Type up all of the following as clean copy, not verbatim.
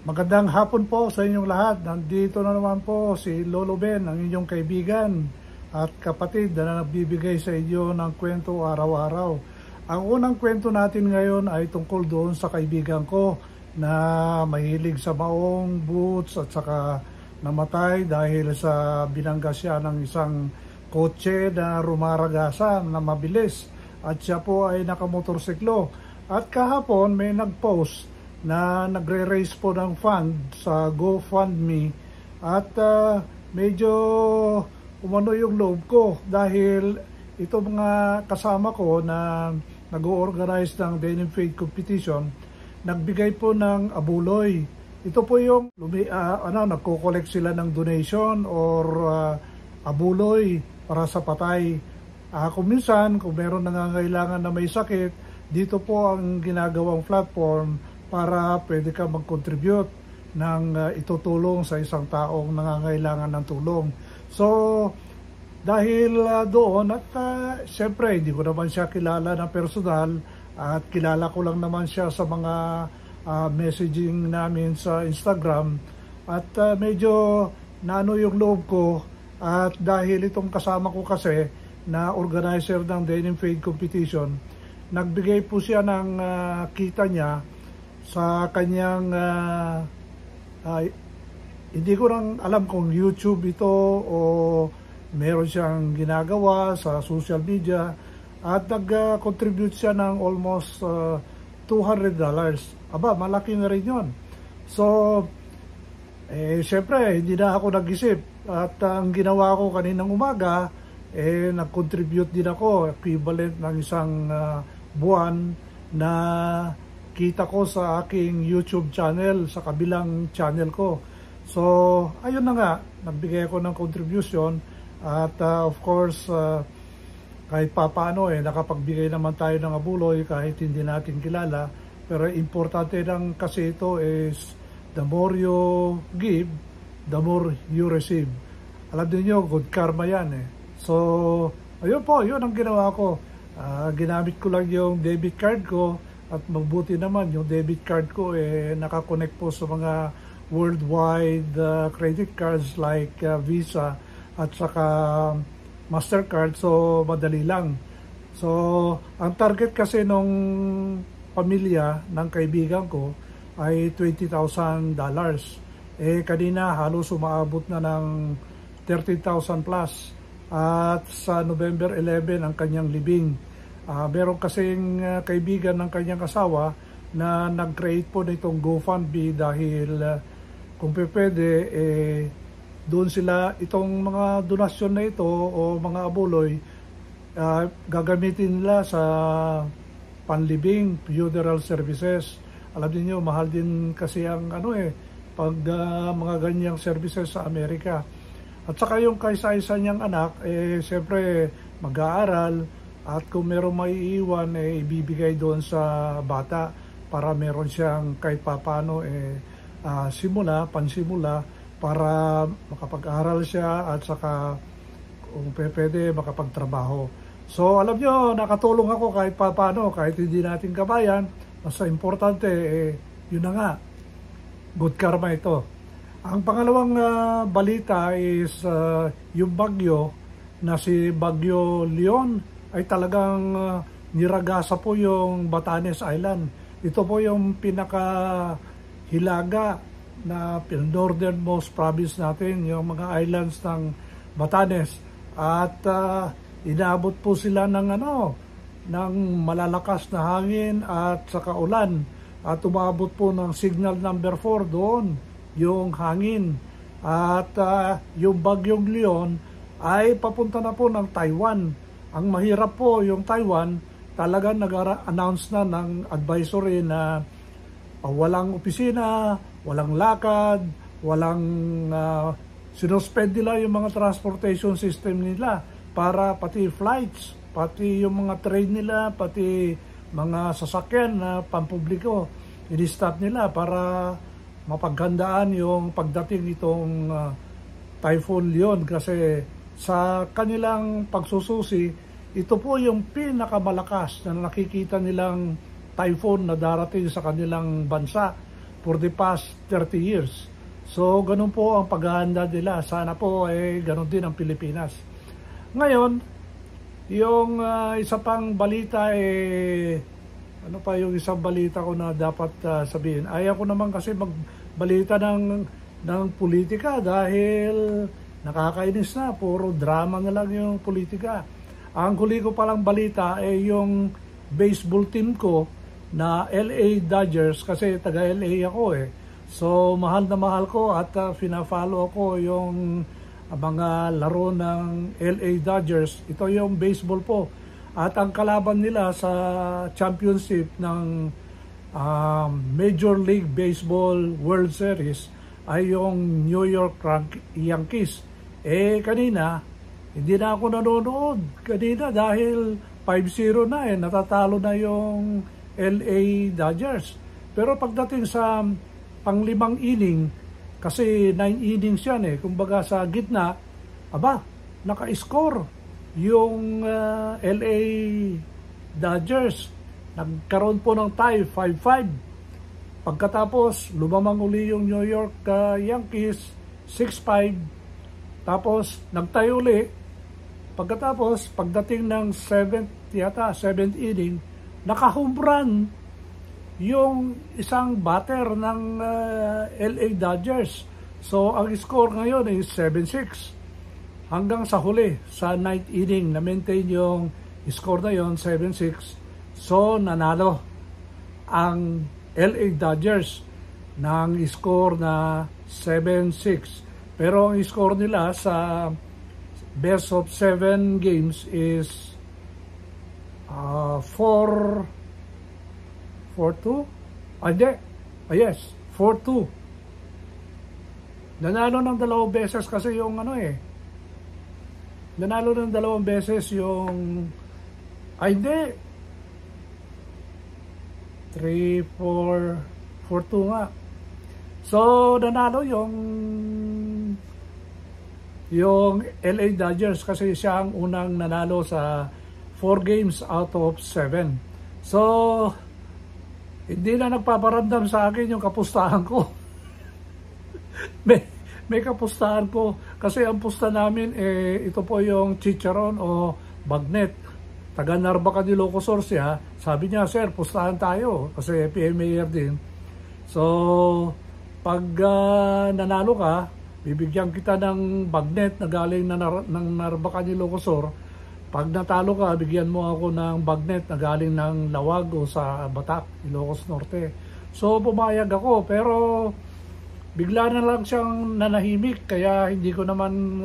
Magandang hapon po sa inyong lahat. Nandito na naman po si Lolo Ben, ang inyong kaibigan at kapatid na nagbibigay sa inyo ng kwento araw-araw. Ang unang kwento natin ngayon ay tungkol doon sa kaibigan ko na mahilig sa maong, boots at saka namatay dahil sa binangga siya ng isang kotse na rumaragasa na mabilis at siya po ay nakamotorsiklo. At kahapon may nagpost na nagre-raise po ng fund sa GoFundMe at medyo umano yung loob ko dahil ito mga kasama ko na nag-organize ng Denim Fade Competition nagbigay po ng abuloy. Ito po yung nagko-collect sila ng donation or abuloy para sa patay. Kung minsan, kung meron nangangailangan na may sakit, dito po ang ginagawang platform para pwede ka mag-contribute ng itutulong sa isang taong nangangailangan ng tulong. So, dahil doon at siyempre hindi ko naman siya kilala na personal at kilala ko lang naman siya sa mga messaging namin sa Instagram at medyo naano yung loob ko at dahil itong kasama ko kasi na organizer ng Denim Fade Competition, nagbigay po siya ng kita niya sa kanyang hindi ko lang alam kung YouTube ito o meron siyang ginagawa sa social media at nag-contribute siya ng almost $200. Aba, malaki na rin yun. So, syempre, hindi na ako nag-isip at ang ginawa ko kaninang umaga, nag-contribute din ako, equivalent ng isang buwan na kita ko sa aking YouTube channel, sa kabilang channel ko. So, ayun na nga, nagbigay ako ng contribution at of course, kahit papaano nakapagbigay naman tayo ng abuloy kahit hindi natin kilala. Pero importante lang kasi ito is the more you give, the more you receive. Alam niyo, good karma yan So, ayun po, yun ang ginawa ko. Ginamit ko lang yung debit card ko. At mabuti naman yung debit card ko nakakonect po sa mga worldwide credit cards like Visa at saka Mastercard, so madali lang. So ang target kasi nung pamilya ng kaibigan ko ay $20,000. Kanina halos umaabot na ng 13,000 plus at sa November 11 ang kanyang libing. Meron kasing kaibigan ng kanyang asawa na nag-create po nitong GoFundMe dahil kung pwede, doon sila itong mga donasyon na ito o mga abuloy gagamitin nila sa panlibing, funeral services. Alam niyo, mahal din kasi ang pag mga ganyang services sa Amerika. At saka yung kaysa-isa niyang anak, siyempre mag-aaral. At kung meron maiiwan, ibibigay doon sa bata para meron siyang kahit papano pansimula para makapag-aral siya at saka kung pwede makapagtrabaho. So alam nyo, nakatulong ako kahit papano, kahit hindi natin kabayan. Basta importante, yun na nga, good karma ito. Ang pangalawang balita is yung bagyo na si Bagyo Leon ay talagang niragasa po yung Batanes Island. Ito po yung pinakahilaga na northernmost province natin, yung mga islands ng Batanes. At inaabot po sila ng ng malalakas na hangin at saka ulan. At umabot po ng signal number 4 doon, yung hangin. At yung Bagyong Leon ay papunta na po ng Taiwan. Ang mahirap po yung Taiwan, talagang nag-announce na ng advisory na walang opisina, walang lakad, walang sinuspend nila yung mga transportation system nila para pati flights, pati yung mga train nila, pati mga sasakyan na pampubliko, i-stop nila para mapaghandaan yung pagdating itong Typhoon Leon kasi sa kanilang pagsususi, ito po yung pinakamalakas na nakikita nilang typhoon na darating sa kanilang bansa. for the past 30 years. So, ganun po ang paghahanda nila. Sana po ganun din ang Pilipinas. Ngayon, yung isa pang balita ano pa yung isang balita ko na dapat sabihin? Ayaw ko naman kasi magbalita ng politika dahil nakakainis na. Puro drama na lang yung politika. Ang huli ko palang balita yung baseball team ko na LA Dodgers kasi taga LA ako So mahal na mahal ko at fina-follow ko yung mga laro ng LA Dodgers. Ito yung baseball po. At ang kalaban nila sa championship ng Major League Baseball World Series ay yung New York Yankees. Kanina, hindi na ako nanonood. Kanina dahil 5-0 na natatalo na yung LA Dodgers. Pero pagdating sa pang-5 inning, kasi 9 innings yan kumbaga sa gitna, naka-score yung LA Dodgers. Nagkaroon po ng tie, 5-5. Pagkatapos, lumamang uli yung New York Yankees, 6-5. Tapos, nag-tie uli. Pagkatapos, pagdating ng 7th inning, naka-home run yung isang batter ng LA Dodgers. So, ang score ngayon is 7-6. Hanggang sa huli, sa 9th inning, na-maintain yung score na yon 7-6. So, nanalo ang LA Dodgers ng score na 7-6. Pero ang score nila sa best of 7 games is 4-2? Yes, 4-2. Nanalo ng 2 beses kasi yung Nanalo ng 2 beses yung 3-4-4-2 nga. So, nanalo yung LA Dodgers kasi siya ang unang nanalo sa 4 games out of 7. So, hindi na nagpaparamdam sa akin yung kapustahan ko. may kapustahan ko kasi ang pusta namin ito po yung chicharon o bagnet. Taga Narvacan de Ilocos siya. Sabi niya, sir, pustahan tayo kasi PMAR din. So, pag nanalo ka, bibigyan kita ng bagnet na galing ng Narvacan de Ilocos. Pag natalo ka, bigyan mo ako ng bagnet na galing ng Lawag o sa Batak, Ilocos Norte. So, pumayag ako pero bigla na lang siyang nanahimik kaya hindi ko naman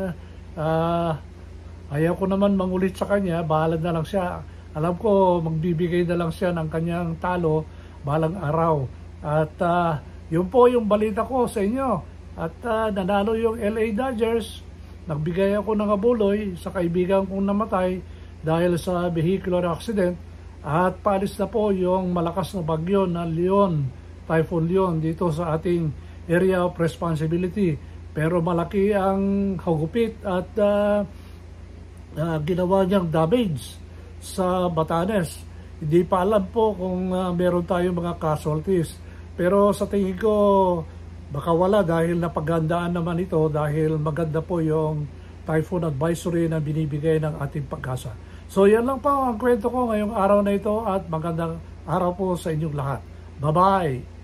ayaw ko naman mangulit sa kanya, bahala na lang siya. Alam ko magbibigay na lang siya ng kanyang talo balang araw. At yun po yung balita ko sa inyo. At nanalo yung LA Dodgers. Nagbigay ako ng abuloy sa kaibigan kong namatay dahil sa vehicular accident. At paalis na po yung malakas na bagyo na Leon, Typhoon Leon dito sa ating area of responsibility. Pero malaki ang hagupit at ginawa niyang damage sa Batanes. Hindi pa alam po kung meron tayong mga casualties. Pero sa tingin ko, baka wala dahil napaghandaan naman ito dahil maganda po yung typhoon advisory na binibigay ng ating Pag-asa. So yan lang po ang kwento ko ngayong araw na ito at magandang araw po sa inyong lahat. Bye-bye!